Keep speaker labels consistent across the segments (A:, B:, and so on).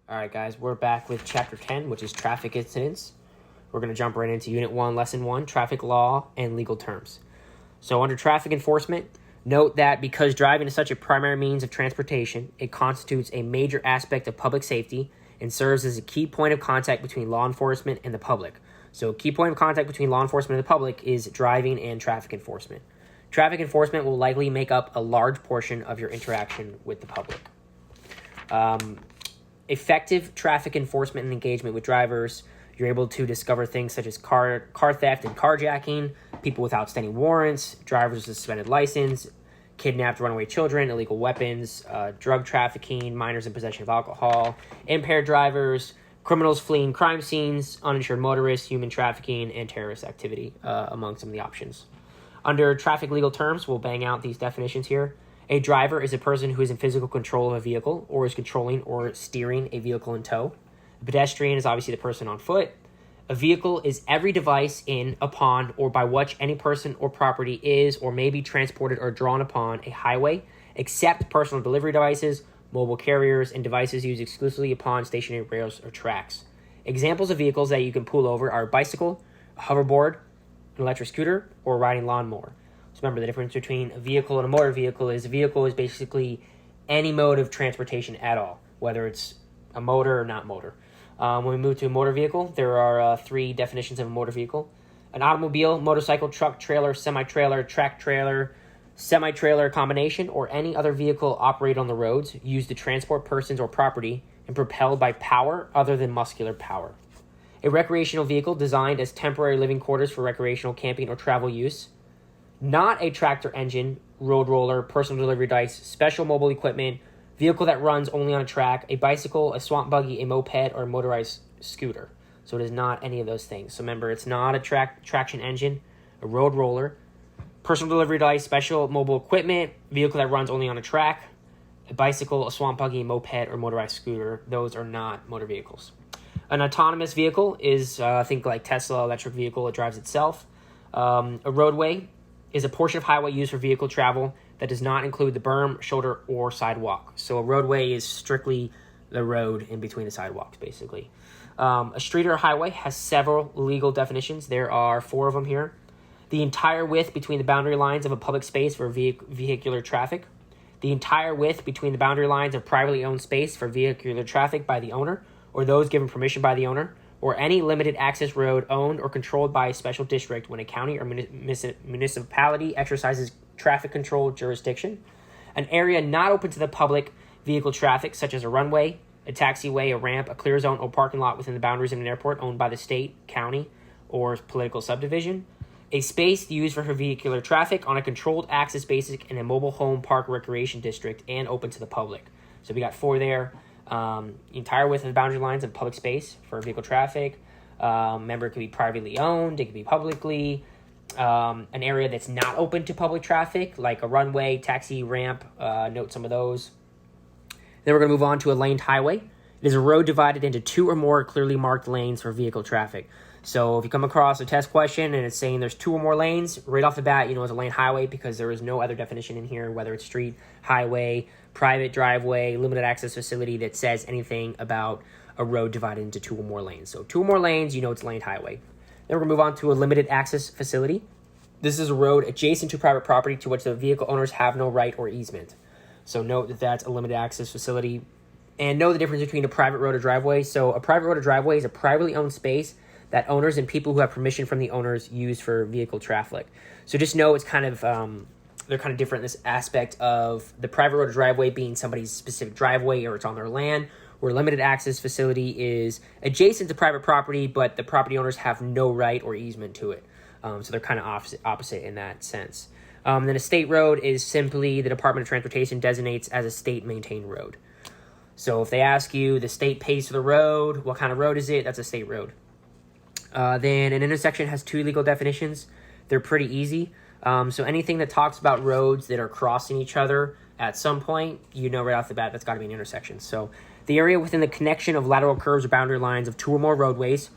A: All right, guys, we're back with Chapter 10, which is Traffic Incidents. We're going to jump right into Unit 1, Lesson 1, Traffic Law and Legal Terms. So under traffic enforcement, note that because driving is such a primary means of transportation, it constitutes a major aspect of public safety and serves as a key point of contact between law enforcement and the public. So a key point of contact between law enforcement and the public is driving and traffic enforcement. Traffic enforcement will likely make up a large portion of your interaction with the public. Effective traffic enforcement and engagement with drivers, you're able to discover things such as car theft and carjacking, people with outstanding warrants, drivers with suspended license, kidnapped runaway children, illegal weapons, drug trafficking, minors in possession of alcohol, impaired drivers, criminals fleeing crime scenes, uninsured motorists, human trafficking, and terrorist activity, among some of the options. Under traffic legal terms, we'll bang out these definitions here. A driver is a person who is in physical control of a vehicle or is controlling or steering a vehicle in tow. A pedestrian is obviously the person on foot. A vehicle is every device in, upon, or by which any person or property is or may be transported or drawn upon a highway, except personal delivery devices, mobile carriers, and devices used exclusively upon stationary rails or tracks. Examples of vehicles that you can pull over are a bicycle, a hoverboard, an electric scooter, or a riding lawnmower. So remember, the difference between a vehicle and a motor vehicle is basically any mode of transportation at all, whether it's a motor or not motor. When we move to a motor vehicle, there are three definitions of a motor vehicle. An automobile, motorcycle, truck, trailer, semi-trailer, track trailer, semi-trailer combination, or any other vehicle operated on the roads used to transport persons or property and propelled by power other than muscular power. A recreational vehicle designed as temporary living quarters for recreational camping or travel use. Not a tractor engine, road roller, personal delivery device, special mobile equipment, vehicle that runs only on a track, a bicycle, a swamp buggy, a moped, or a motorized scooter. So it is not any of those things. So remember, it's not a traction engine, a road roller, personal delivery device, special mobile equipment, vehicle that runs only on a track, a bicycle, a swamp buggy, a moped, or motorized scooter. Those are not motor vehicles. An autonomous vehicle is, think like Tesla electric vehicle. It drives itself. A roadway is a portion of highway used for vehicle travel that does not include the berm, shoulder, or sidewalk. So a roadway is strictly the road in between the sidewalks, basically. A street or a highway has several legal definitions. There are 4 of them here. The entire width between the boundary lines of a public space for vehicular traffic. The entire width between the boundary lines of privately owned space for vehicular traffic by the owner or those given permission by the owner, or any limited access road owned or controlled by a special district when a county or municipality exercises traffic control jurisdiction. An area not open to the public vehicle traffic, such as a runway, a taxiway, a ramp, a clear zone, or parking lot within the boundaries of an airport owned by the state, county, or political subdivision. A space used for vehicular traffic on a controlled access basis in a mobile home park recreation district and open to the public. So we got 4 there. Entire width of the boundary lines of public space for vehicle traffic. Remember, it could be privately owned, it could be publicly. An area that's not open to public traffic, like a runway, taxi, ramp. Note some of those. Then we're going to move on to a laned highway. It is a road divided into 2 or more clearly marked lanes for vehicle traffic. So if you come across a test question and it's saying there's 2 or more lanes, right off the bat, you know it's a lane highway because there is no other definition in here, whether it's street, highway, private driveway, limited access facility that says anything about a road divided into 2 or more lanes. So 2 or more lanes, you know it's a laned highway. Then we're going to move on to a limited access facility. This is a road adjacent to private property to which the vehicle owners have no right or easement. So note that that's a limited access facility. And know the difference between a private road or driveway. So a private road or driveway is a privately owned space that owners and people who have permission from the owners use for vehicle traffic. So just know it's kind of, they're kind of different in this aspect of the private road or driveway being somebody's specific driveway or it's on their land, where limited access facility is adjacent to private property, but the property owners have no right or easement to it. So they're kind of opposite in that sense. Then a state road is simply the Department of Transportation designates as a state-maintained road. So if they ask you, the state pays for the road, what kind of road is it? That's a state road. Then an intersection has 2 legal definitions. They're pretty easy. So anything that talks about roads that are crossing each other at some point, you know right off the bat that's got to be an intersection. So the area within the connection of lateral curves or boundary lines of 2 or more roadways,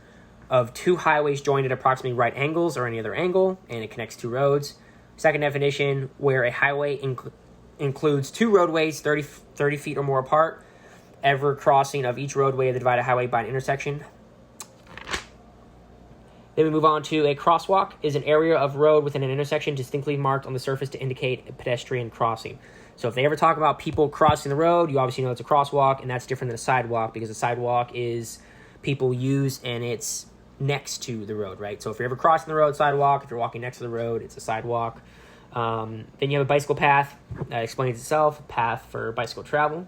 A: of 2 highways joined at approximately right angles or any other angle, and it connects 2 roads. Second definition, where a highway includes 2 roadways 30 feet or more apart, ever crossing of each roadway of the divided highway by an intersection. Then we move on to a crosswalk is an area of road within an intersection distinctly marked on the surface to indicate a pedestrian crossing. So if they ever talk about people crossing the road, you obviously know it's a crosswalk, and that's different than a sidewalk because a sidewalk is people use and it's next to the road, right? So if you're ever crossing the road, sidewalk. If you're walking next to the road, it's a sidewalk. Then you have a bicycle path. That explains itself. Path for bicycle travel.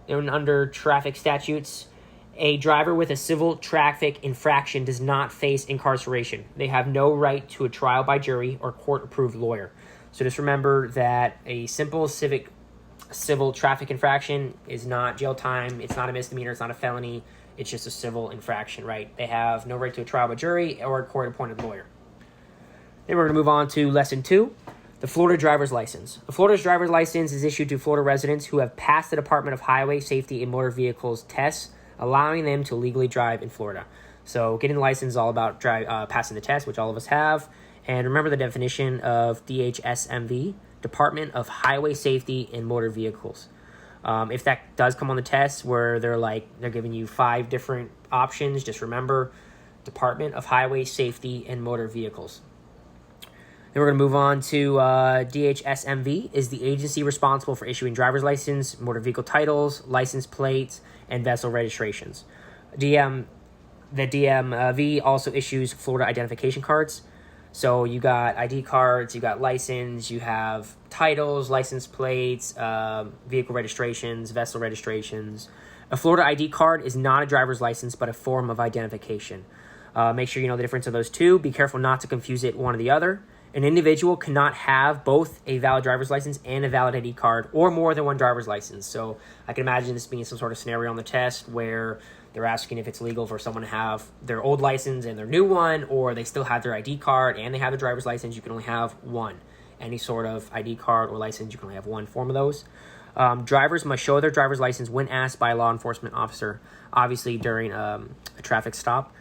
A: Then under traffic statutes, a driver with a civil traffic infraction does not face incarceration. They have no right to a trial by jury or court-approved lawyer. So just remember that a simple civil traffic infraction is not jail time. It's not a misdemeanor. It's not a felony. It's just a civil infraction, right? They have no right to a trial by jury or a court-appointed lawyer. Then we're going to move on to Lesson 2, the Florida driver's license. The Florida's driver's license is issued to Florida residents who have passed the Department of Highway Safety and Motor Vehicles tests, allowing them to legally drive in Florida. So getting the license is all about passing the test, which all of us have. And remember the definition of DHSMV, Department of Highway Safety and Motor Vehicles. If that does come on the test where they're giving you 5 different options, just remember Department of Highway Safety and Motor Vehicles. Then we're going to move on to DHSMV is the agency responsible for issuing driver's license, motor vehicle titles, license plates, and vessel registrations. The DMV also issues Florida identification cards. So you got ID cards, you got license, you have titles, license plates, vehicle registrations, vessel registrations. A Florida ID card is not a driver's license, but a form of identification. Make sure you know the difference of those two. Be careful not to confuse it one or the other. An individual cannot have both a valid driver's license and a valid ID card or more than one driver's license. So I can imagine this being some sort of scenario on the test where they're asking if it's legal for someone to have their old license and their new one, or they still have their ID card and they have a driver's license. You can only have one. Any sort of ID card or license, you can only have one form of those. Drivers must show their driver's license when asked by a law enforcement officer, obviously during a traffic stop.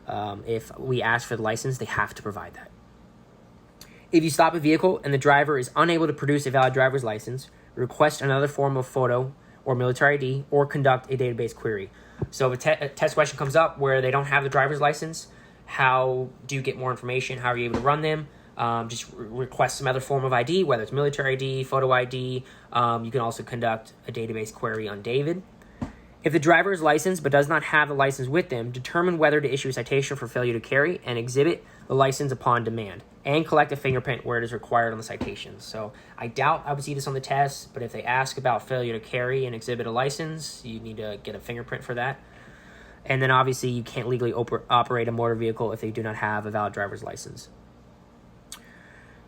A: If we ask for the license, they have to provide that. If you stop a vehicle and the driver is unable to produce a valid driver's license, request another form of photo or military ID or conduct a database query. So if a test question comes up where they don't have the driver's license, how do you get more information? How are you able to run them? Just request some other form of ID, whether it's military ID, photo ID. You can also conduct a database query on David. If the driver is licensed but does not have the license with them, determine whether to issue a citation for failure to carry and exhibit the license upon demand, and collect a fingerprint where it is required on the citation. So I doubt I would see this on the test, but if they ask about failure to carry and exhibit a license, you need to get a fingerprint for that. And then obviously you can't legally operate a motor vehicle if they do not have a valid driver's license.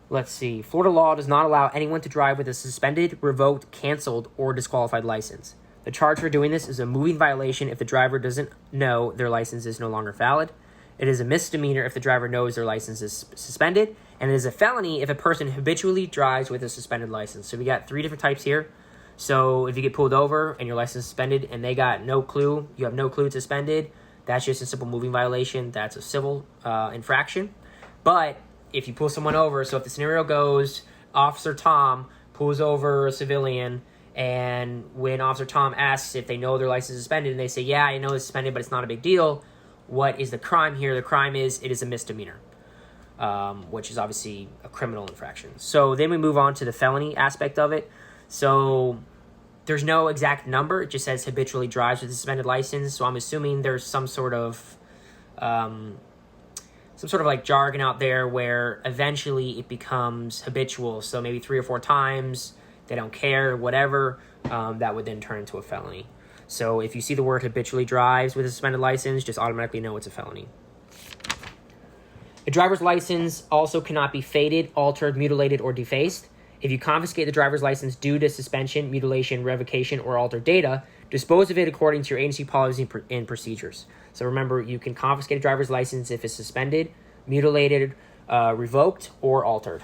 A: Let's see. Florida law does not allow anyone to drive with a suspended, revoked, canceled, or disqualified license. The charge for doing this is a moving violation if the driver doesn't know their license is no longer valid. It is a misdemeanor if the driver knows their license is suspended, and it is a felony if a person habitually drives with a suspended license. So we got 3 different types here. So if you get pulled over and your license is suspended and they got no clue, you have no clue it's suspended, that's just a simple moving violation. That's a civil infraction. But if you pull someone over, so if the scenario goes, Officer Tom pulls over a civilian, and when Officer Tom asks if they know their license is suspended, and they say, yeah, I know it's suspended, but it's not a big deal, what is the crime here? The crime is it is a misdemeanor, which is obviously a criminal infraction. So then we move on to the felony aspect of it. So there's no exact number. It just says habitually drives with a suspended license. So I'm assuming there's some sort of like jargon out there where eventually it becomes habitual. So maybe 3 or 4 times, they don't care, whatever, that would then turn into a felony. So if you see the word habitually drives with a suspended license, just automatically know it's a felony. A driver's license also cannot be faded, altered, mutilated, or defaced. If you confiscate the driver's license due to suspension, mutilation, revocation, or altered data, dispose of it according to your agency policy and procedures. So remember, you can confiscate a driver's license if it's suspended, mutilated, revoked, or altered.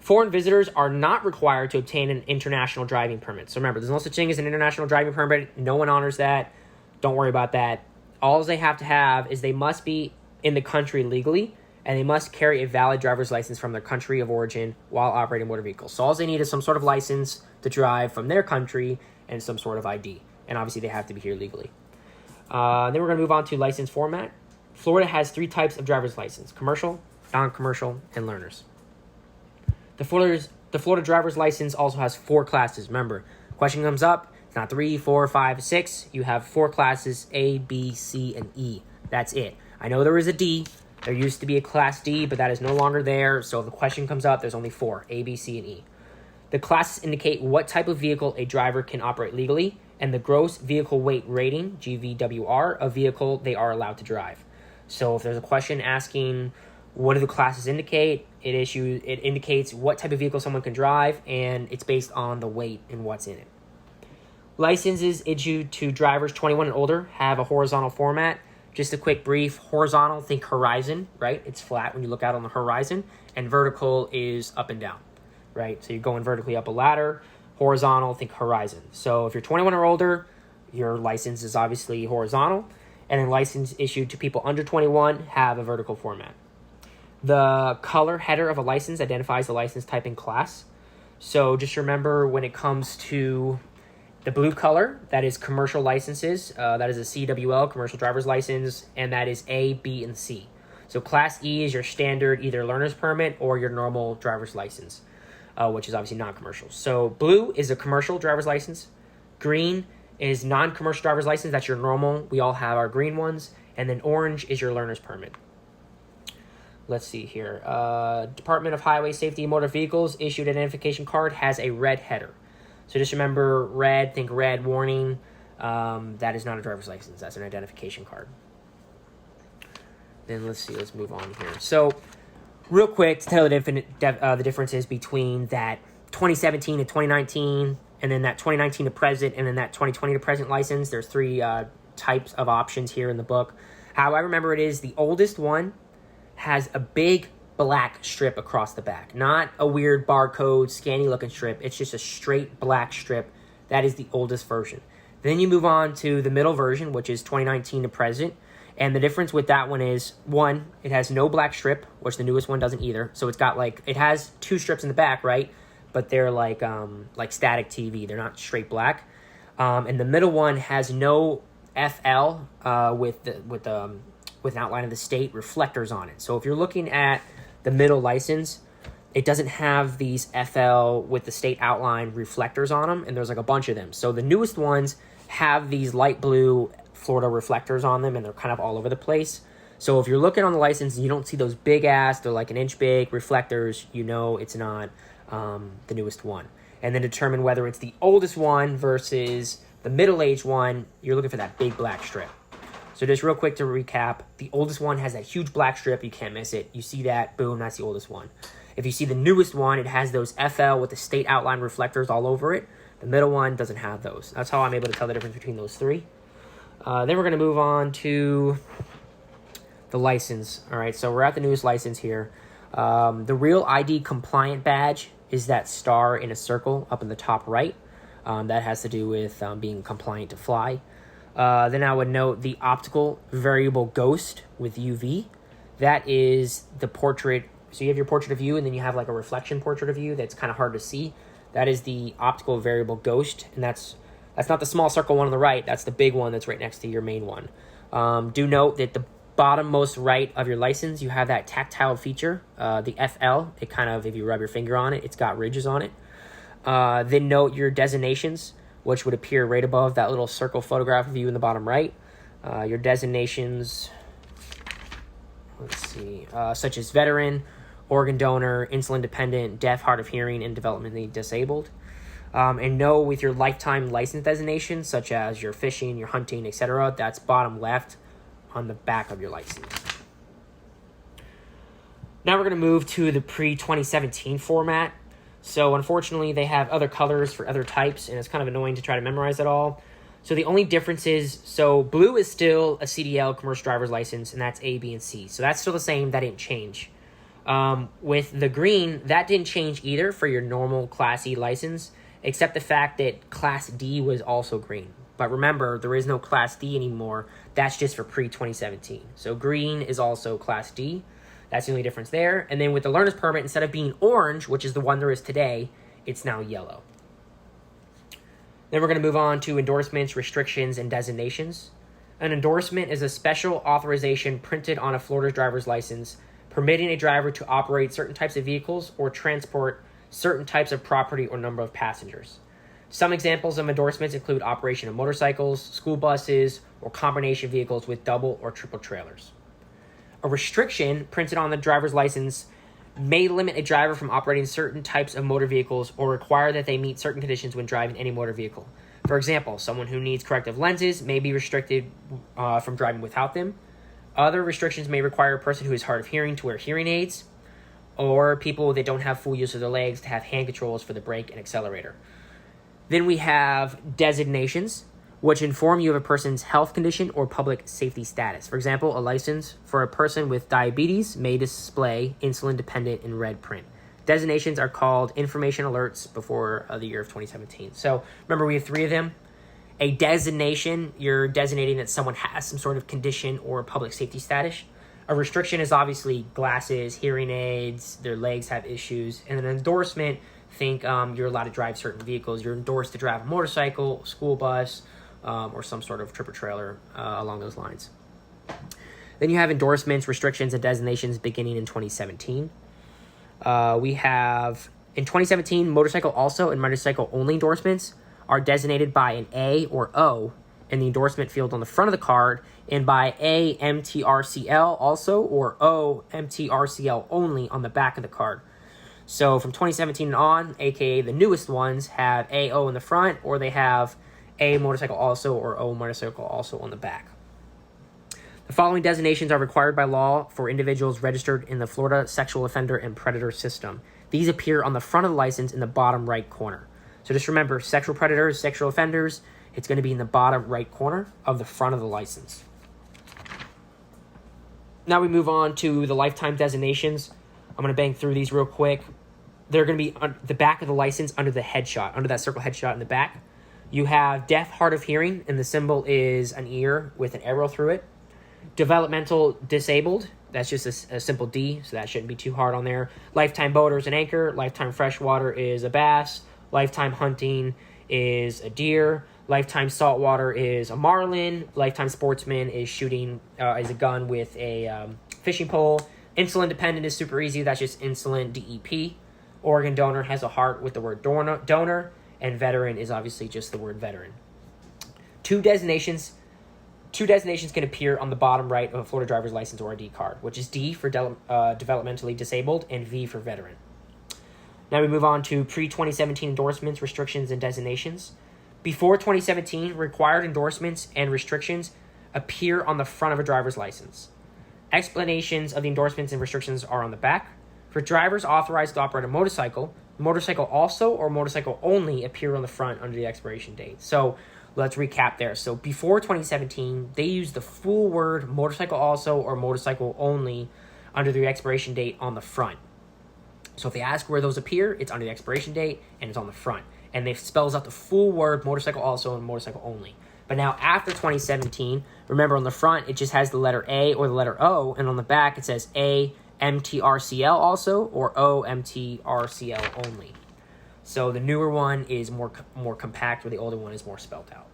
A: Foreign visitors are not required to obtain an international driving permit. So remember, there's no such thing as an international driving permit. No one honors that. Don't worry about that. All they have to have is they must be in the country legally, and they must carry a valid driver's license from their country of origin while operating motor vehicles. So all they need is some sort of license to drive from their country and some sort of ID. and obviously they have to be here legally. Then we're going to move on to license format. Florida has 3 types of driver's license: commercial, non-commercial, and learners. The Florida driver's license also has 4 classes. Remember, question comes up, it's not 3, 4, 5, 6. You have 4 classes: A, B, C, and E. That's it. I know there is a D. There used to be a class D, but that is no longer there. So if the question comes up, there's only 4: A, B, C, and E. The classes indicate what type of vehicle a driver can operate legally and the gross vehicle weight rating, GVWR, of vehicle they are allowed to drive. So if there's a question asking what do the classes indicate, it indicates what type of vehicle someone can drive, and it's based on the weight and what's in it. Licenses issued to drivers 21 and older have a horizontal format. Just a quick brief: horizontal, think horizon, right? It's flat when you look out on the horizon, and vertical is up and down, right? So you're going vertically up a ladder. Horizontal, think horizon. So if you're 21 or older, your license is obviously horizontal, and then license issued to people under 21 have a vertical format. The color header of a license identifies the license type and class. So just remember, when it comes to the blue color, that is commercial licenses. That is a CWL, commercial driver's license, and that is A, B, and C. So Class E is your standard either learner's permit or your normal driver's license, which is obviously non-commercial. So blue is a commercial driver's license. Green is non-commercial driver's license. That's your normal. We all have our green ones. And then orange is your learner's permit. Let's see here. Department of Highway Safety and Motor Vehicles issued identification card has a red header. So just remember, red, think red warning. That is not a driver's license. That's an identification card. Then let's move on here. So real quick, to tell the differences between that 2017 to 2019, and then that 2019 to present, and then that 2020 to present license. There's 3 types of options here in the book. How I remember it is the oldest one has a big black strip across the back. Not a weird barcode, scanny looking strip. It's just a straight black strip. That is the oldest version. Then you move on to the middle version, which is 2019 to present. And the difference with that one is, 1, it has no black strip, which the newest one doesn't either. So it's got it has 2 strips in the back, right? But they're like static TV. They're not straight black. And the middle one has no FL with an outline of the state reflectors on it. So if you're looking at the middle license, it doesn't have these FL with the state outline reflectors on them, and there's a bunch of them. So the newest ones have these light blue Florida reflectors on them, and they're kind of all over the place. So if you're looking on the license and you don't see those big ass, they're like an inch big reflectors, you know it's not the newest one. And then determine whether it's the oldest one versus the middle-aged one. You're looking for that big black strip. So just real quick to recap, the oldest one has that huge black strip. You can't miss it. You see that, boom, that's the oldest one. If you see the newest one, it has those FL with the state outline reflectors all over it. The middle one doesn't have those. That's how I'm able to tell the difference between those 3. Then we're going to move on to the license. All right, so we're at the newest license here. The real ID compliant badge is that star in a circle up in the top right. That has to do with being compliant to fly. Then I would note the optical variable ghost with UV. That is the portrait. So you have your portrait of you, and then you have a reflection portrait of you that's kind of hard to see. That is the optical variable ghost, and that's not the small circle one on the right. That's the big one that's right next to your main one. Do note that the bottommost right of your license, you have that tactile feature, the FL. It kind of, if you rub your finger on it, it's got ridges on it. Then note your designations, which would appear right above that little circle photograph of you in the bottom right. Your designations, such as veteran, organ donor, insulin dependent, deaf, hard of hearing, and developmentally disabled. And know with your lifetime license designation, such as your fishing, your hunting, etc., that's bottom left on the back of your license. Now we're going to move to the pre-2017 format. So unfortunately, they have other colors for other types, and it's kind of annoying to try to memorize it all. So the only difference is, so blue is still a CDL, commercial driver's license, and that's A, B, and C. So that's still the same. That didn't change. With the green, that didn't change either for your normal Class E license, except the fact that Class D was also green. But remember, there is no Class D anymore. That's just for pre-2017. So green is also Class D. That's the only difference there. And then with the learner's permit, instead of being orange, which is the one there is today, it's now yellow. Then we're going to move on to endorsements, restrictions, and designations. An endorsement is a special authorization printed on a Florida driver's license permitting a driver to operate certain types of vehicles or transport certain types of property or number of passengers. Some examples of endorsements include operation of motorcycles, school buses, or combination vehicles with double or triple trailers. A restriction printed on the driver's license may limit a driver from operating certain types of motor vehicles or require that they meet certain conditions when driving any motor vehicle. For example, someone who needs corrective lenses may be restricted from driving without them. Other restrictions may require a person who is hard of hearing to wear hearing aids, or people that don't have full use of their legs to have hand controls for the brake and accelerator. Then we have designations, which inform you of a person's health condition or public safety status. For example, a license for a person with diabetes may display insulin dependent in red print. Designations are called information alerts before the year of 2017. So remember, we have 3 of them. A designation, you're designating that someone has some sort of condition or public safety status. A restriction is obviously glasses, hearing aids, their legs have issues. And an endorsement, think you're allowed to drive certain vehicles. You're endorsed to drive a motorcycle, school bus, or some sort of tripper trailer along those lines. Then you have endorsements, restrictions, and designations beginning in 2017. We have, in 2017, motorcycle also and motorcycle only endorsements are designated by an A or O in the endorsement field on the front of the card, and by A MTRCL also or O MTRCL only on the back of the card. So from 2017 and on, aka the newest ones, have AO in the front, or they have A motorcycle also or O motorcycle also on the back. The following designations are required by law for individuals registered in the Florida Sexual Offender and Predator System. These appear on the front of the license in the bottom right corner. So just remember, sexual predators, sexual offenders, it's going to be in the bottom right corner of the front of the license. Now we move on to the lifetime designations. I'm going to bang through these real quick. They're going to be on the back of the license under the headshot, under that circle headshot in the back. You have deaf, hard of hearing, and the symbol is an ear with an arrow through it. Developmental disabled, that's just a simple D, so that shouldn't be too hard on there. Lifetime boater is an anchor. Lifetime freshwater is a bass. Lifetime hunting is a deer. Lifetime saltwater is a marlin. Lifetime sportsman is shooting is a gun with a fishing pole. Insulin dependent is super easy. That's just insulin, DEP. Organ donor has a heart with the word donor. And veteran is obviously just the word veteran. Two designations can appear on the bottom right of a Florida driver's license or ID card, which is D for developmentally disabled and V for veteran. Now we move on to pre-2017 endorsements, restrictions, and designations. Before 2017, required endorsements and restrictions appear on the front of a driver's license. Explanations of the endorsements and restrictions are on the back. For drivers authorized to operate a motorcycle, motorcycle also or motorcycle only appear on the front under the expiration date. So let's recap there. So before 2017, they used the full word motorcycle also or motorcycle only under the expiration date on the front. So if they ask where those appear, it's under the expiration date and it's on the front. And it spells out the full word motorcycle also and motorcycle only. But now after 2017, remember on the front, it just has the letter A or the letter O. And on the back, it says A MTRCL also or O MTRCL only. So the newer one is more compact, where the older one is more spelled out.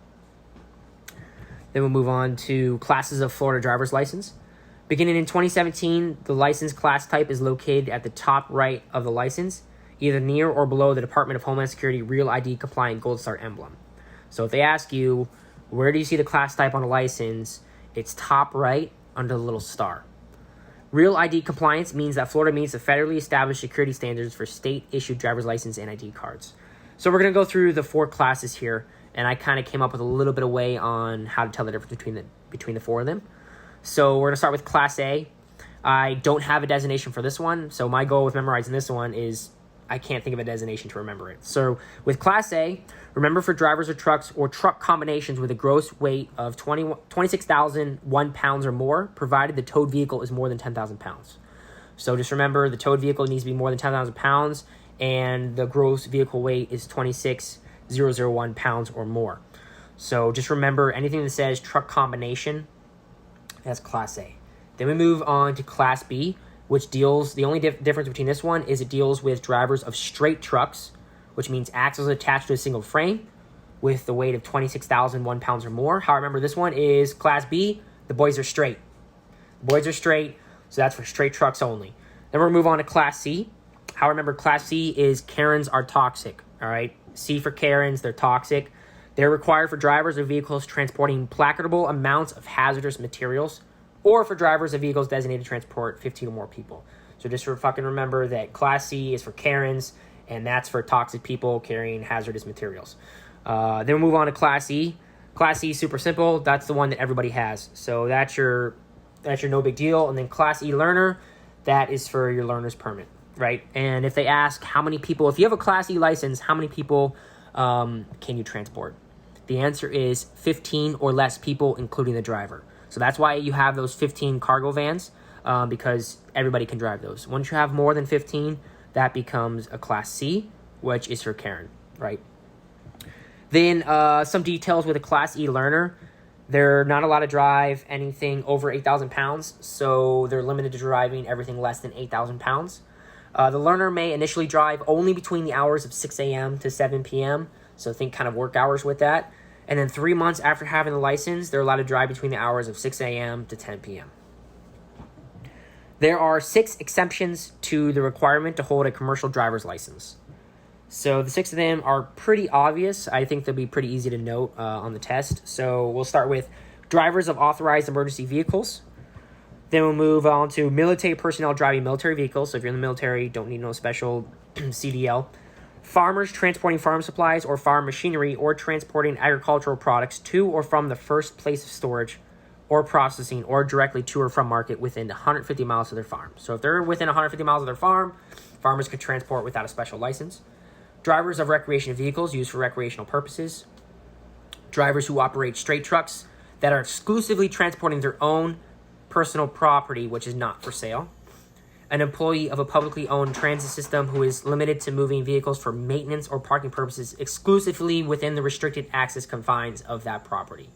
A: Then we'll move on to classes of Florida driver's license. Beginning in 2017, the license class type is located at the top right of the license, either near or below the Department of Homeland Security Real ID compliant Gold Star emblem. So if they ask you, where do you see the class type on a license, it's top right under the little star. Real ID compliance means that Florida meets the federally established security standards for state-issued driver's license and ID cards. So we're going to go through the 4 classes here, and I kind of came up with a little bit of way on how to tell the difference between the 4 of them. So we're going to start with Class A. I don't have a designation for this one, so my goal with memorizing this one is I can't think of a designation to remember it. So with Class A, remember for drivers of trucks or truck combinations with a gross weight of 26,001 pounds or more, provided the towed vehicle is more than 10,000 pounds. So just remember the towed vehicle needs to be more than 10,000 pounds and the gross vehicle weight is 26,001 pounds or more. So just remember anything that says truck combination, that's Class A. Then we move on to Class B, which deals, the only difference between this one is it deals with drivers of straight trucks, which means axles attached to a single frame, with the weight of 26,001 pounds or more. How I remember this one is Class B. The boys are straight. The boys are straight, so that's for straight trucks only. Then we're going to move on to Class C. How I remember Class C is Karens are toxic. All right, C for Karens, they're toxic. They're required for drivers of vehicles transporting placardable amounts of hazardous materials, or for drivers of vehicles designated to transport 15 or more people. So just fucking remember that Class C is for Karens, and that's for toxic people carrying hazardous materials. Then we move on to Class E. Class E is super simple. That's the one that everybody has. So that's your no big deal. And then Class E learner, that is for your learner's permit, right? And if they ask how many people, if you have a Class E license, how many people can you transport? The answer is 15 or less people, including the driver. So that's why you have those 15 cargo vans, because everybody can drive those. Once you have more than 15, that becomes a Class C, which is for Karen, right? Then some details with a Class E learner. They're not allowed to drive anything over 8,000 pounds, so they're limited to driving everything less than 8,000 pounds. The learner may initially drive only between the hours of 6 a.m. to 7 p.m., so think kind of work hours with that. And then 3 months after having the license, they're allowed to drive between the hours of 6 a.m. to 10 p.m. There are 6 exemptions to the requirement to hold a commercial driver's license. So the 6 of them are pretty obvious. I think they'll be pretty easy to note on the test. So we'll start with drivers of authorized emergency vehicles. Then we'll move on to military personnel driving military vehicles. So if you're in the military, don't need no special CDL. Farmers transporting farm supplies or farm machinery or transporting agricultural products to or from the first place of storage or processing or directly to or from market within 150 miles of their farm. So if they're within 150 miles of their farm, farmers could transport without a special license. Drivers of recreation vehicles used for recreational purposes. Drivers who operate straight trucks that are exclusively transporting their own personal property, which is not for sale. An employee of a publicly owned transit system who is limited to moving vehicles for maintenance or parking purposes exclusively within the restricted access confines of that property.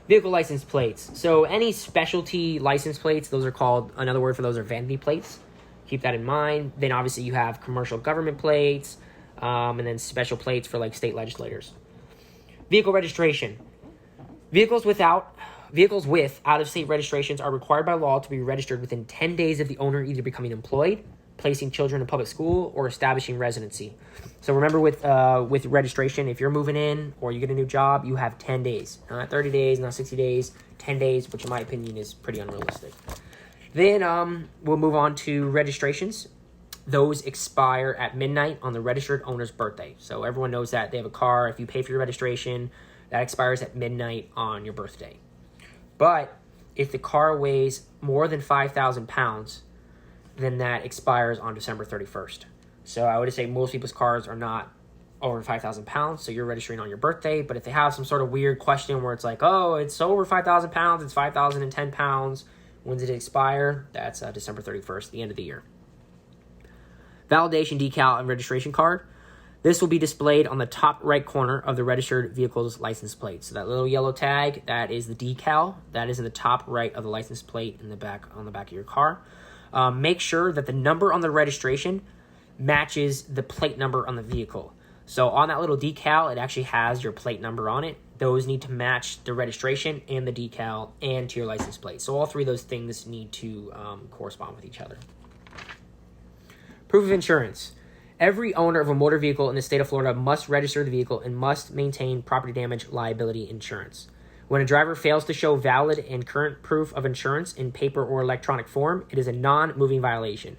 A: Vehicle license plates. So any specialty license plates, those are called, another word for those are vanity plates. Keep that in mind. Then obviously you have commercial government plates, and then special plates for like state legislators. Vehicle registration. Vehicles with out-of-state registrations are required by law to be registered within 10 days of the owner either becoming employed, placing children in public school, or establishing residency. So remember with registration, if you're moving in or you get a new job, you have 10 days. Not 30 days, not 60 days, 10 days, which in my opinion is pretty unrealistic. Then we'll move on to registrations. Those expire at midnight on the registered owner's birthday. So everyone knows that they have a car. If you pay for your registration, that expires at midnight on your birthday. But if the car weighs more than 5,000 pounds, then that expires on December 31st. So I would say most people's cars are not over 5,000 pounds, so you're registering on your birthday. But if they have some sort of weird question where it's like, oh, it's over 5,000 pounds, it's 5,010 pounds, when did it expire? That's December 31st, the end of the year. Validation decal and registration card. This will be displayed on the top right corner of the registered vehicle's license plate. So that little yellow tag, that is the decal. That is in the top right of the license plate on the back of your car. Make sure that the number on the registration matches the plate number on the vehicle. So on that little decal, it actually has your plate number on it. Those need to match the registration and the decal and to your license plate. So all three of those things need to correspond with each other. Proof of insurance. Every owner of a motor vehicle in the state of Florida must register the vehicle and must maintain property damage liability insurance. When a driver fails to show valid and current proof of insurance in paper or electronic form, it is a non-moving violation.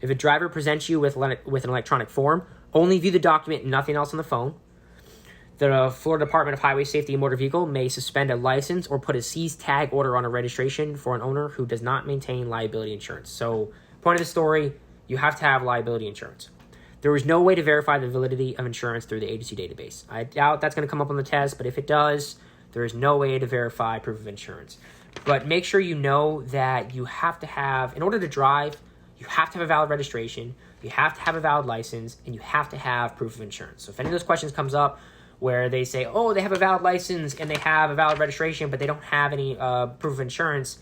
A: If a driver presents you with an electronic form, only view the document and nothing else on the phone. The Florida Department of Highway Safety and Motor Vehicle may suspend a license or put a seize tag order on a registration for an owner who does not maintain liability insurance. So, point of the story, you have to have liability insurance. There is no way to verify the validity of insurance through the agency database. I doubt that's going to come up on the test, but if it does, there is no way to verify proof of insurance. But make sure you know that you have to have, in order to drive, you have to have a valid registration, you have to have a valid license, and you have to have proof of insurance. So if any of those questions comes up where they say, oh, they have a valid license and they have a valid registration, but they don't have any proof of insurance,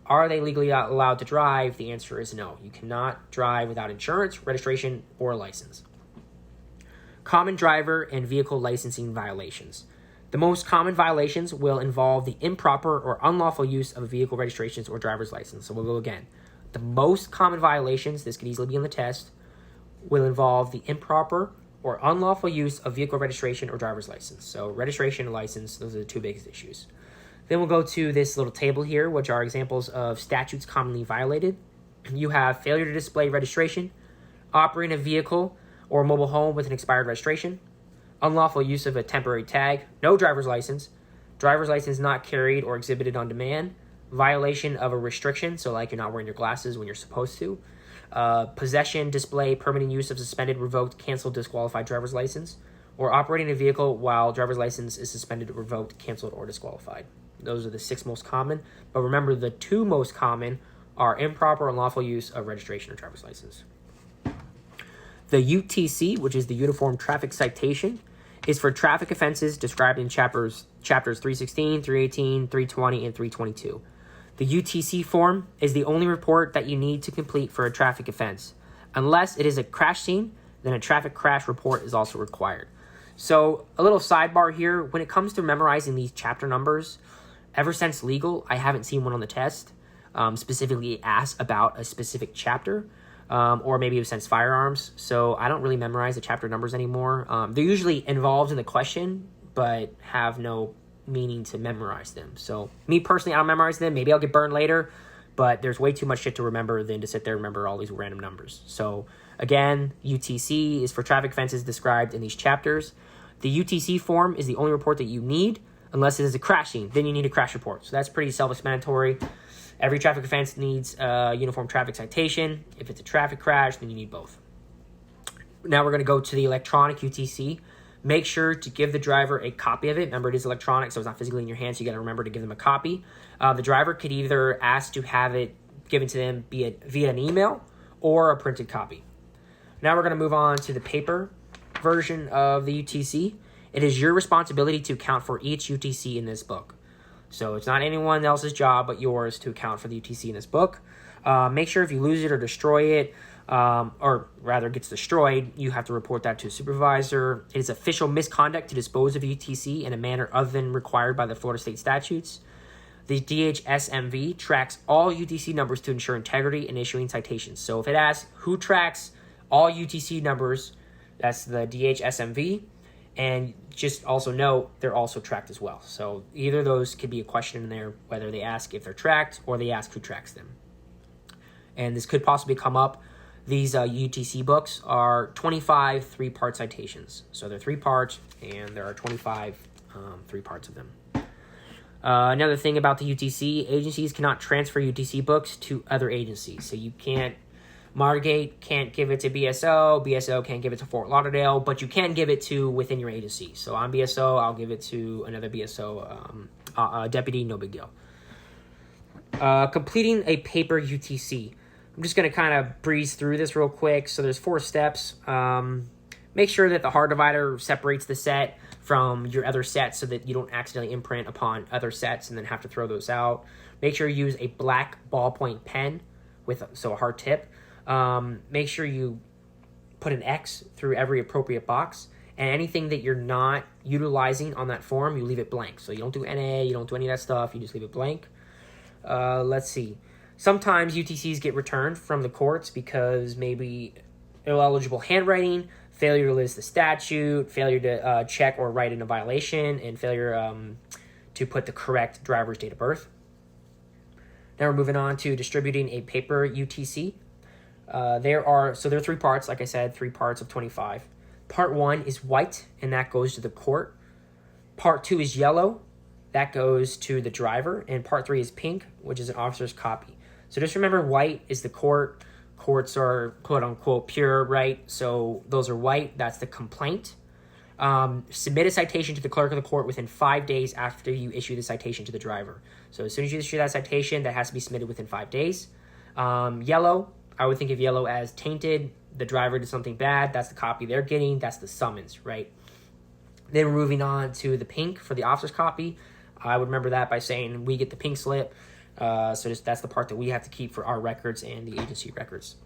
A: are they legally allowed to drive? The answer is no. You cannot drive without insurance, registration, or license. Common driver and vehicle licensing violations. The most common violations will involve the improper or unlawful use of vehicle registrations or driver's license. So we'll go again. The most common violations, this could easily be on the test, will involve the improper or unlawful use of vehicle registration or driver's license. So registration and license, those are the two biggest issues. Then we'll go to this little table here, which are examples of statutes commonly violated. You have failure to display registration, operating a vehicle or mobile home with an expired registration, unlawful use of a temporary tag, no driver's license not carried or exhibited on demand, violation of a restriction, so like you're not wearing your glasses when you're supposed to, possession, display, permanent use of suspended, revoked, canceled, disqualified driver's license, or operating a vehicle while driver's license is suspended, revoked, canceled, or disqualified. Those are the 6 most common, but remember the 2 most common are improper and unlawful use of registration or driver's license. The UTC, which is the Uniform Traffic Citation, is for traffic offenses described in chapters 316, 318, 320, and 322. The UTC form is the only report that you need to complete for a traffic offense. Unless it is a crash scene, then a traffic crash report is also required. So a little sidebar here, when it comes to memorizing these chapter numbers, ever since legal, I haven't seen one on the test specifically ask about a specific chapter. Or maybe since firearms. So I don't really memorize the chapter numbers anymore. They're usually involved in the question, but have no meaning to memorize them. So me personally, I don't memorize them. Maybe I'll get burned later, but there's way too much shit to remember than to sit there and remember all these random numbers. So again, UTC is for traffic offenses described in these chapters. The UTC form is the only report that you need, unless it is a crash scene. Then you need a crash report. So that's pretty self-explanatory. Every traffic offense needs a uniform traffic citation. If it's a traffic crash, then you need both. Now we're going to go to the electronic UTC. Make sure to give the driver a copy of it. Remember, it is electronic, so it's not physically in your hand, so you got to remember to give them a copy. The driver could either ask to have it given to them via an email or a printed copy. Now we're going to move on to the paper version of the UTC. It is your responsibility to account for each UTC in this book. So it's not anyone else's job but yours to account for the UTC in this book. Make sure if you lose it or destroy it, or rather gets destroyed, you have to report that to a supervisor. It is official misconduct to dispose of UTC in a manner other than required by the Florida state statutes. The DHSMV tracks all UTC numbers to ensure integrity in issuing citations. So if it asks who tracks all UTC numbers, that's the DHSMV. And just also note, they're also tracked as well. So either of those could be a question in there, whether they ask if they're tracked or they ask who tracks them. And this could possibly come up. These UTC books are 25 3-part citations. So they're 3 parts, and there are 25 3 parts of them. Another thing about the UTC, agencies cannot transfer UTC books to other agencies. So you can't, Margate can't give it to BSO, BSO can't give it to Fort Lauderdale, but you can give it to within your agency. So I'm BSO, I'll give it to another BSO deputy, no big deal. Completing a paper UTC. I'm just going to kind of breeze through this real quick. So there's 4 steps. Make sure that the hard divider separates the set from your other sets so that you don't accidentally imprint upon other sets and then have to throw those out. Make sure you use a black ballpoint pen with a hard tip. Make sure you put an X through every appropriate box, and anything that you're not utilizing on that form, you leave it blank. So you don't do NA, you don't do any of that stuff, you just leave it blank. Let's see. Sometimes UTCs get returned from the courts because maybe illegible handwriting, failure to list the statute, failure to check or write in a violation, and failure to put the correct driver's date of birth. Now we're moving on to distributing a paper UTC. There are 3 parts, like I said, 3 parts of 25. Part 1 is white, and that goes to the court. Part 2 is yellow, that goes to the driver. And Part 3 is pink, which is an officer's copy. So just remember, white is the court. Courts are quote-unquote pure, right? So those are white, that's the complaint. Submit a citation to the clerk of the court within 5 days after you issue the citation to the driver. So as soon as you issue that citation, that has to be submitted within 5 days. Yellow, I would think of yellow as tainted. The driver did something bad. That's the copy they're getting. That's the summons, right? Then we're moving on to the pink for the officer's copy. I would remember that by saying we get the pink slip. So that's the part that we have to keep for our records and the agency records.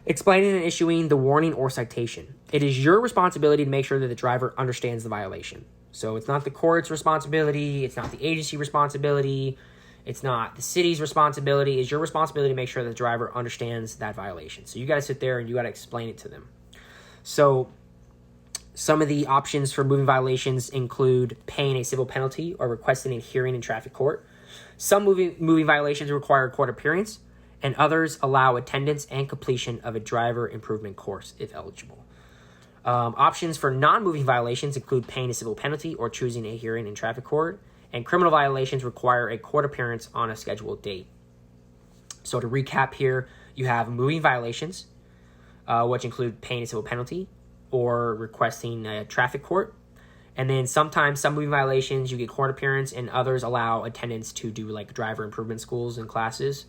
A: Explaining and issuing the warning or citation. It is your responsibility to make sure that the driver understands the violation. So it's not the court's responsibility, it's not the agency responsibility, it's not the city's responsibility. It's your responsibility to make sure that the driver understands that violation. So you got to sit there and you got to explain it to them. So some of the options for moving violations include paying a civil penalty or requesting a hearing in traffic court. Some moving violations require a court appearance, and others allow attendance and completion of a driver improvement course if eligible. Options for non-moving violations include paying a civil penalty or choosing a hearing in traffic court, and criminal violations require a court appearance on a scheduled date. So to recap here, you have moving violations, which include paying a civil penalty or requesting a traffic court. And then sometimes some moving violations, you get court appearance, and others allow attendance to do like driver improvement schools and classes.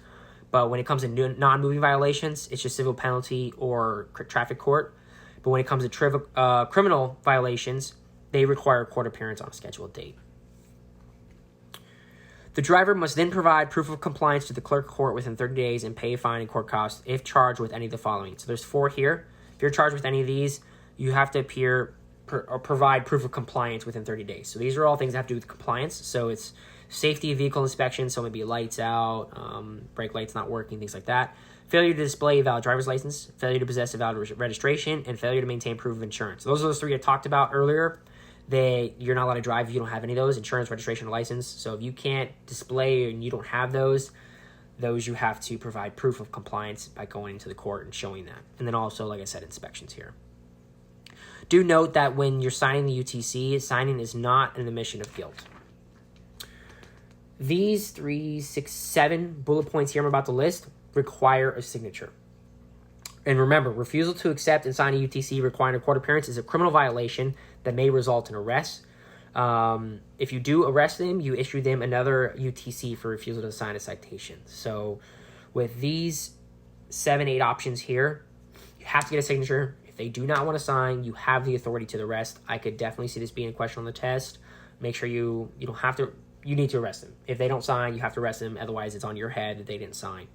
A: But when it comes to non-moving violations, it's just civil penalty or traffic court. But when it comes to criminal violations, they require a court appearance on a scheduled date. The driver must then provide proof of compliance to the clerk of court within 30 days and pay a fine and court costs if charged with any of the following. So there's 4 here. If you're charged with any of these, you have to provide proof of compliance within 30 days. So these are all things that have to do with compliance. So it's safety of vehicle inspection, so maybe lights out, brake lights not working, things like that. Failure to display a valid driver's license, failure to possess a valid registration, and failure to maintain proof of insurance. Those are those 3 I talked about earlier. You're not allowed to drive if you don't have any of those, insurance, registration, or license. So if you can't display and you don't have those you have to provide proof of compliance by going into the court and showing that. And then also, like I said, inspections here. Do note that when you're signing the UTC, signing is not an admission of guilt. These 3, 6, 7 bullet points here I'm about to list require a signature. And remember, refusal to accept and sign a UTC requiring a court appearance is a criminal violation that may result in arrest. If you do arrest them, you issue them another UTC for refusal to sign a citation. So with these 7, 8 options here, you have to get a signature. If they do not want to sign, you have the authority to arrest. I could definitely see this being a question on the test. Make sure you don't have to, you need to arrest them. If they don't sign, you have to arrest them. Otherwise, it's on your head that they didn't sign.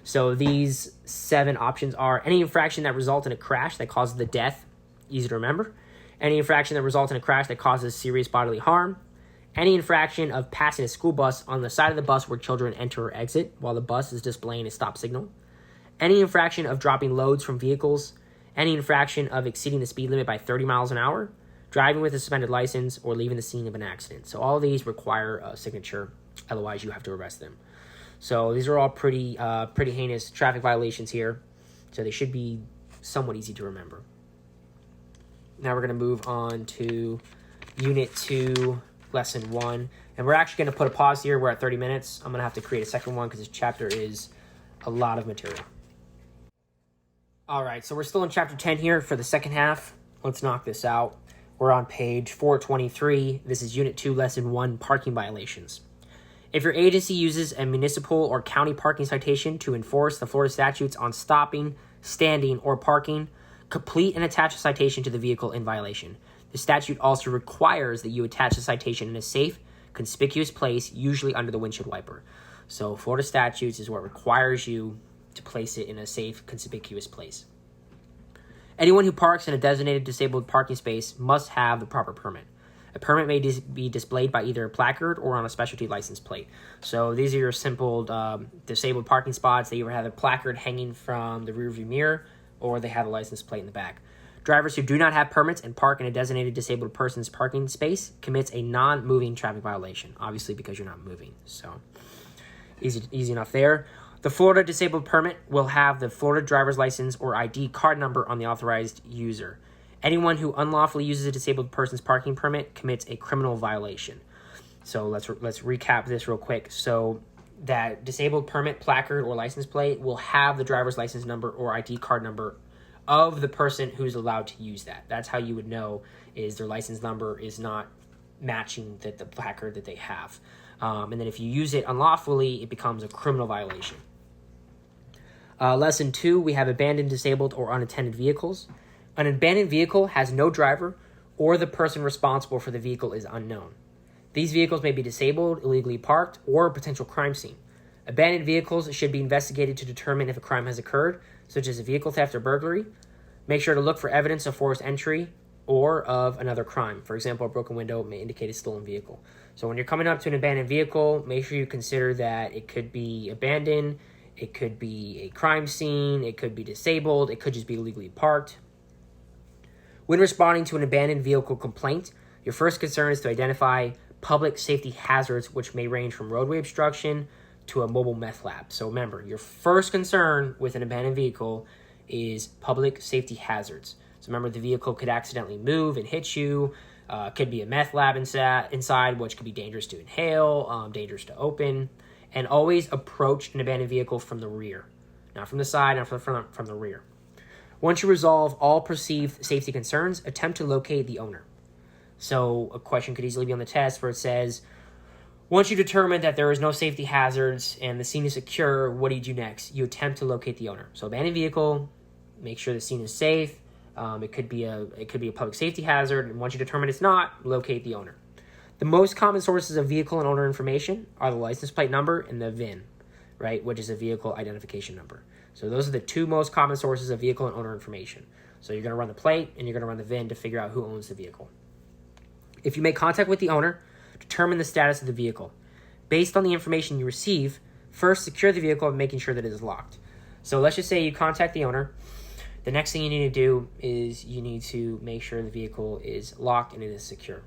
A: So these 7 options are any infraction that results in a crash that causes the death, easy to remember. Any infraction that results in a crash that causes serious bodily harm. Any infraction of passing a school bus on the side of the bus where children enter or exit while the bus is displaying a stop signal. Any infraction of dropping loads from vehicles. Any infraction of exceeding the speed limit by 30 miles an hour. Driving with a suspended license, or leaving the scene of an accident. So all of these require a signature, otherwise you have to arrest them. So these are all pretty heinous traffic violations here. So they should be somewhat easy to remember. Now we're going to move on to Unit 2, Lesson 1. And we're actually going to put a pause here. We're at 30 minutes. I'm going to have to create a second one because this chapter is a lot of material. All right, so we're still in Chapter 10 here for the second half. Let's knock this out. We're on page 423. This is Unit 2, Lesson 1, Parking Violations. If your agency uses a municipal or county parking citation to enforce the Florida statutes on stopping, standing, or parking, complete and attach a citation to the vehicle in violation. The statute also requires that you attach the citation in a safe, conspicuous place, usually under the windshield wiper. So Florida statutes is what requires you to place it in a safe, conspicuous place. Anyone who parks in a designated disabled parking space must have the proper permit. A permit may be displayed by either a placard or on a specialty license plate. So these are your simple disabled parking spots. They either have a placard hanging from the rearview mirror or they have a license plate in the back. Drivers who do not have permits and park in a designated disabled person's parking space commits a non-moving traffic violation, obviously because you're not moving. So easy enough there. The Florida disabled permit will have the Florida driver's license or ID card number on the authorized user. Anyone who unlawfully uses a disabled person's parking permit commits a criminal violation. So let's recap this real quick. So that disabled permit, placard, or license plate will have the driver's license number or ID card number of the person who's allowed to use that. That's how you would know is their license number is not matching the placard that they have. And then if you use it unlawfully, it becomes a criminal violation. Lesson 2, we have abandoned, disabled, or unattended vehicles. An abandoned vehicle has no driver, or the person responsible for the vehicle is unknown. These vehicles may be disabled, illegally parked, or a potential crime scene. Abandoned vehicles should be investigated to determine if a crime has occurred, such as a vehicle theft or burglary. Make sure to look for evidence of forced entry or of another crime. For example, a broken window may indicate a stolen vehicle. So when you're coming up to an abandoned vehicle, make sure you consider that it could be abandoned, it could be a crime scene, it could be disabled, it could just be illegally parked. When responding to an abandoned vehicle complaint, your first concern is to identify public safety hazards, which may range from roadway obstruction to a mobile meth lab. So remember, your first concern with an abandoned vehicle is public safety hazards. So remember, the vehicle could accidentally move and hit you. Could be a meth lab inside, which could be dangerous to inhale, dangerous to open. And always approach an abandoned vehicle from the rear. Not from the side, not from the front, from the rear. Once you resolve all perceived safety concerns, attempt to locate the owner. So a question could easily be on the test where it says, once you determine that there is no safety hazards and the scene is secure, what do you do next? You attempt to locate the owner. So abandoned vehicle, make sure the scene is safe. It could be a public safety hazard, and once you determine it's not, locate the owner. The most common sources of vehicle and owner information are the license plate number and the VIN, right, which is a vehicle identification number. So those are the two most common sources of vehicle and owner information. So you're going to run the plate and you're going to run the VIN to figure out who owns the vehicle. If you make contact with the owner, determine the status of the vehicle. Based on the information you receive, first secure the vehicle and making sure that it is locked. So let's just say you contact the owner. The next thing you need to do is you need to make sure the vehicle is locked and it is secure.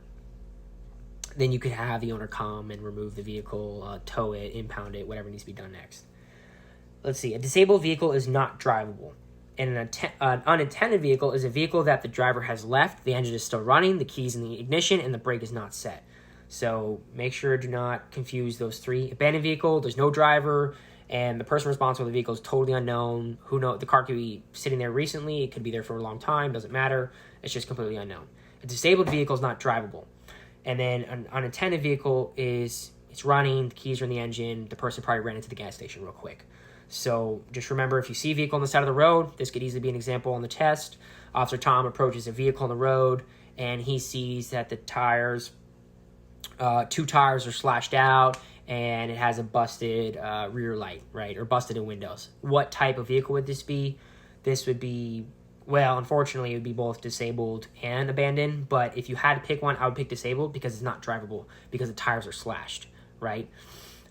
A: Then you could have the owner come and remove the vehicle, tow it, impound it, whatever needs to be done next. Let's see. A disabled vehicle is not drivable. And an unattended vehicle is a vehicle that the driver has left, the engine is still running, the key's in the ignition, and the brake is not set. So make sure do not confuse those three. Abandoned vehicle, there's no driver, and the person responsible for the vehicle is totally unknown. Who knows? The car could be sitting there recently. It could be there for a long time. Doesn't matter. It's just completely unknown. A disabled vehicle is not drivable. And then an unattended vehicle it's running, the keys are in the engine, the person probably ran into the gas station real quick. So just remember, if you see a vehicle on the side of the road, this could easily be an example on the test. Officer Tom approaches a vehicle on the road, and he sees that the tires, two tires are slashed out, and it has a busted rear light, right, or busted in windows. What type of vehicle would this be? This would be, well, unfortunately, it would be both disabled and abandoned, but if you had to pick one, I would pick disabled because it's not drivable, because the tires are slashed, right?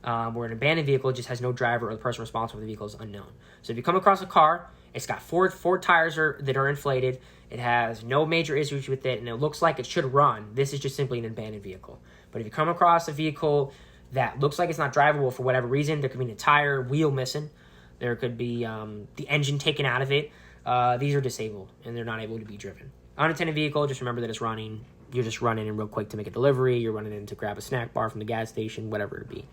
A: Where an abandoned vehicle just has no driver, or the person responsible for the vehicle is unknown. So if you come across a car, it's got four tires that are inflated, it has no major issues with it, and it looks like it should run, this is just simply an abandoned vehicle. But if you come across a vehicle that looks like it's not drivable for whatever reason, there could be a tire, wheel missing, there could be the engine taken out of it, these are disabled, and they're not able to be driven. Unattended vehicle, just remember that it's running, you're just running in real quick to make a delivery, you're running in to grab a snack bar from the gas station, whatever it be.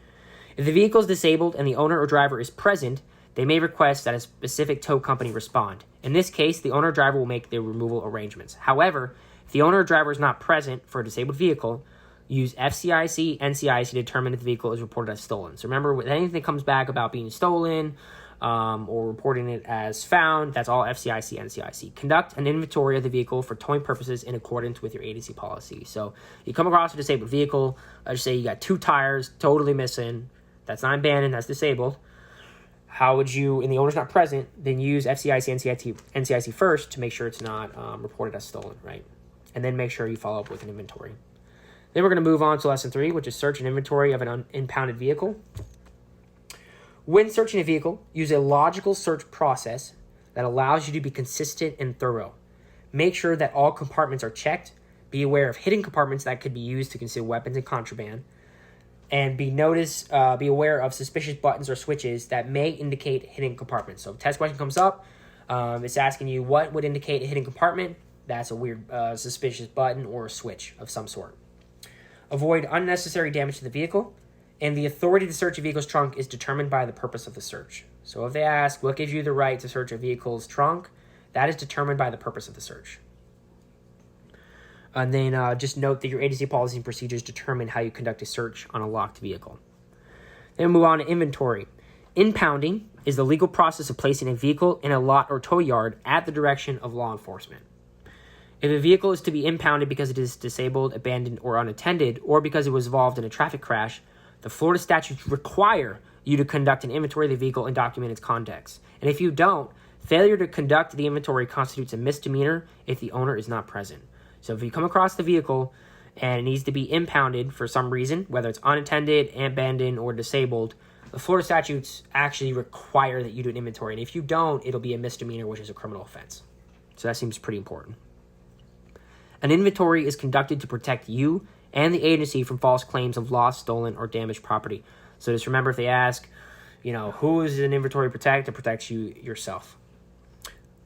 A: If the vehicle is disabled and the owner or driver is present, they may request that a specific tow company respond. In this case, the owner or driver will make the removal arrangements. However, if the owner or driver is not present for a disabled vehicle, use FCIC, NCIC to determine if the vehicle is reported as stolen. So remember, with anything that comes back about being stolen or reporting it as found, that's all FCIC, NCIC. Conduct an inventory of the vehicle for towing purposes in accordance with your agency policy. So you come across a disabled vehicle, let's just say you got two tires totally missing, that's not abandoned, that's disabled. How would you, and the owner's not present, then use FCIC, NCIC first to make sure it's not reported as stolen, right? And then make sure you follow up with an inventory. Then we're going to move on to lesson 3, which is search and inventory of an impounded vehicle. When searching a vehicle, use a logical search process that allows you to be consistent and thorough. Make sure that all compartments are checked. Be aware of hidden compartments that could be used to conceal weapons and contraband. And be aware of suspicious buttons or switches that may indicate hidden compartments. So if a test question comes up, it's asking you what would indicate a hidden compartment. That's a weird suspicious button or a switch of some sort. Avoid unnecessary damage to the vehicle. And the authority to search a vehicle's trunk is determined by the purpose of the search. So if they ask, what gives you the right to search a vehicle's trunk? That is determined by the purpose of the search. And then just note that your agency policy and procedures determine how you conduct a search on a locked vehicle. Then we move on to inventory. Impounding is the legal process of placing a vehicle in a lot or tow yard at the direction of law enforcement. If a vehicle is to be impounded because it is disabled, abandoned, or unattended, or because it was involved in a traffic crash, the Florida statutes require you to conduct an inventory of the vehicle and document its contents. And if you don't, Failure to conduct the inventory constitutes a misdemeanor if the owner is not present. So if you come across the vehicle and it needs to be impounded for some reason, whether it's unattended, abandoned, or disabled, the Florida statutes actually require that you do an inventory. And if you don't, it'll be a misdemeanor, which is a criminal offense. So that seems pretty important. An inventory is conducted to protect you and the agency from false claims of lost, stolen, or damaged property. So just remember, if they ask, who is an inventory protect? It protects you yourself.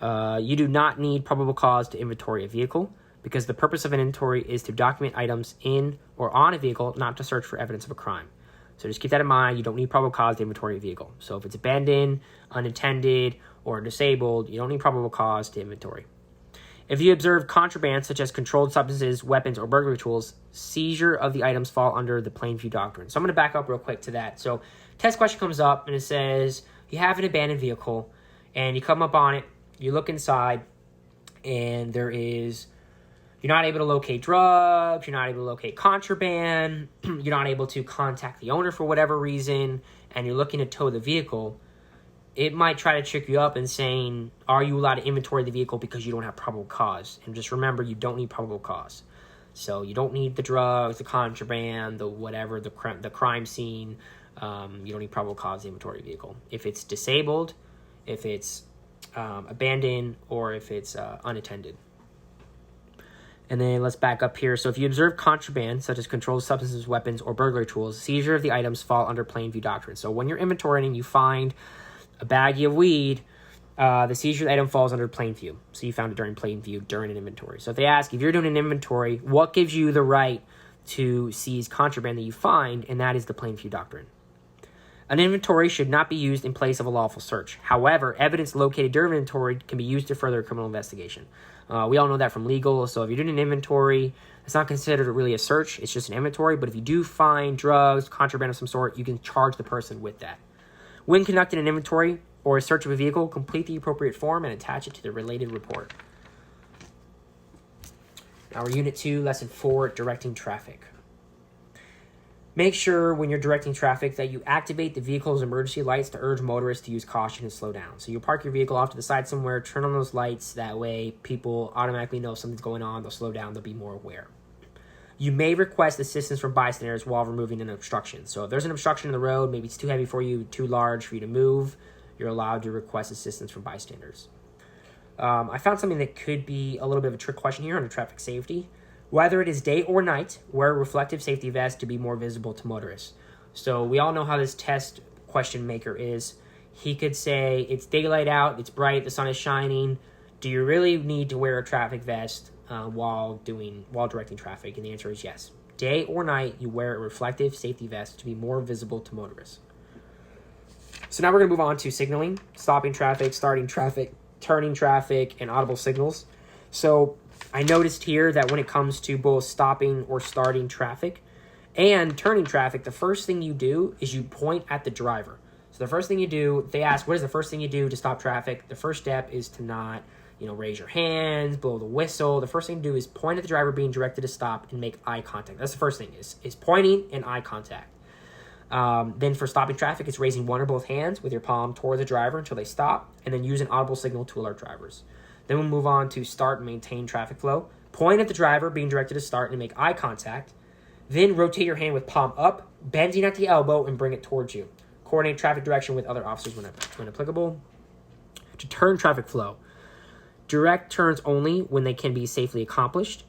A: You do not need probable cause to inventory a vehicle because the purpose of an inventory is to document items in or on a vehicle, not to search for evidence of a crime. So just keep that in mind. You don't need probable cause to inventory a vehicle. So if it's abandoned, unattended, or disabled, you don't need probable cause to inventory. If you observe contraband, such as controlled substances, weapons, or burglary tools, seizure of the items fall under the Plainview Doctrine. So I'm going to back up real quick to that. So test question comes up, and it says, you have an abandoned vehicle, and you come up on it, you look inside, and you're not able to locate drugs, you're not able to locate contraband, you're not able to contact the owner for whatever reason, and you're looking to tow the vehicle. It might try to trick you up and saying, are you allowed to inventory the vehicle because you don't have probable cause? And just remember, you don't need probable cause. So you don't need the drugs, the contraband, the whatever, the crime scene. You don't need probable cause to inventory a vehicle. If it's disabled, if it's abandoned, or if it's unattended. And then let's back up here. So if you observe contraband, such as controlled substances, weapons, or burglary tools, seizure of the items fall under Plainview Doctrine. So when you're inventorying and you find a baggie of weed, the seizure item falls under Plainview. So you found it during Plainview during an inventory. So if they ask, if you're doing an inventory, what gives you the right to seize contraband that you find? And that is the Plainview Doctrine. An inventory should not be used in place of a lawful search. However, evidence located during an inventory can be used to further a criminal investigation. We all know that from legal. So if you're doing an inventory, it's not considered really a search. It's just an inventory. But if you do find drugs, contraband of some sort, you can charge the person with that. When conducting an inventory or a search of a vehicle, complete the appropriate form and attach it to the related report. Now we're Unit 2, Lesson 4, Directing Traffic. Make sure when you're directing traffic that you activate the vehicle's emergency lights to urge motorists to use caution and slow down. So you park your vehicle off to the side somewhere, turn on those lights. That way people automatically know something's going on. They'll slow down. They'll be more aware. You may request assistance from bystanders while removing an obstruction. So if there's an obstruction in the road, maybe it's too heavy for you, too large for you to move, you're allowed to request assistance from bystanders. I found something that could be a little bit of a trick question here under traffic safety. Whether it is day or night, wear a reflective safety vest to be more visible to motorists. So we all know how this test question maker is. He could say, it's daylight out, it's bright, the sun is shining. Do you really need to wear a traffic vest while directing traffic? And the answer is yes. Day or night, you wear a reflective safety vest to be more visible to motorists. So now we're going to move on to signaling, stopping traffic, starting traffic, turning traffic, and audible signals. So I noticed here that when it comes to both stopping or starting traffic and turning traffic, the first thing you do is you point at the driver. So the first thing you do, they ask, what is the first thing you do to stop traffic? The first step is to not, raise your hands, blow the whistle. The first thing to do is point at the driver being directed to stop and make eye contact. That's the first thing is pointing and eye contact. Then for stopping traffic, it's raising one or both hands with your palm toward the driver until they stop, and then use an audible signal to alert drivers. Then we'll move on to start and maintain traffic flow. Point at the driver being directed to start and make eye contact. Then rotate your hand with palm up, bending at the elbow, and bring it towards you. Coordinate traffic direction with other officers when applicable. To turn traffic flow. Direct turns only when they can be safely accomplished.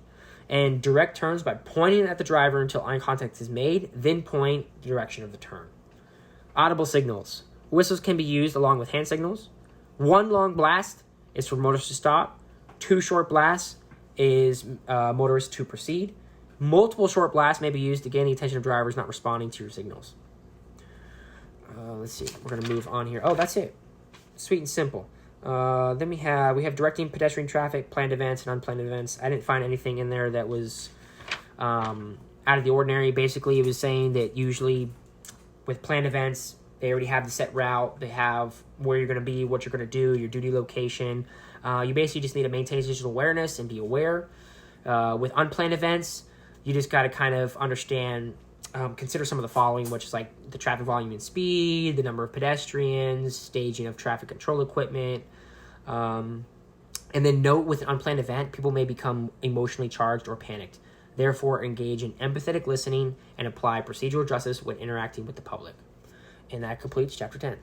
A: And direct turns by pointing at the driver until eye contact is made, then point the direction of the turn. Audible signals. Whistles can be used along with hand signals. One long blast is for motorists to stop. Two short blasts is motorists to proceed. Multiple short blasts may be used to gain the attention of drivers not responding to your signals. Let's see. We're going to move on here. Oh, that's it. Sweet and simple. Then we have directing pedestrian traffic, planned events, and unplanned events. I didn't find anything in there that was out of the ordinary. Basically, it was saying that usually with planned events, they already have the set route. They have where you're going to be, what you're going to do, your duty location. You basically just need to maintain digital awareness and be aware. With unplanned events, you just got to kind of understand, consider some of the following, which is like the traffic volume and speed, the number of pedestrians, staging of traffic control equipment, And then note, with an unplanned event, people may become emotionally charged or panicked. Therefore, engage in empathetic listening and apply procedural justice when interacting with the public. And that completes Chapter 10.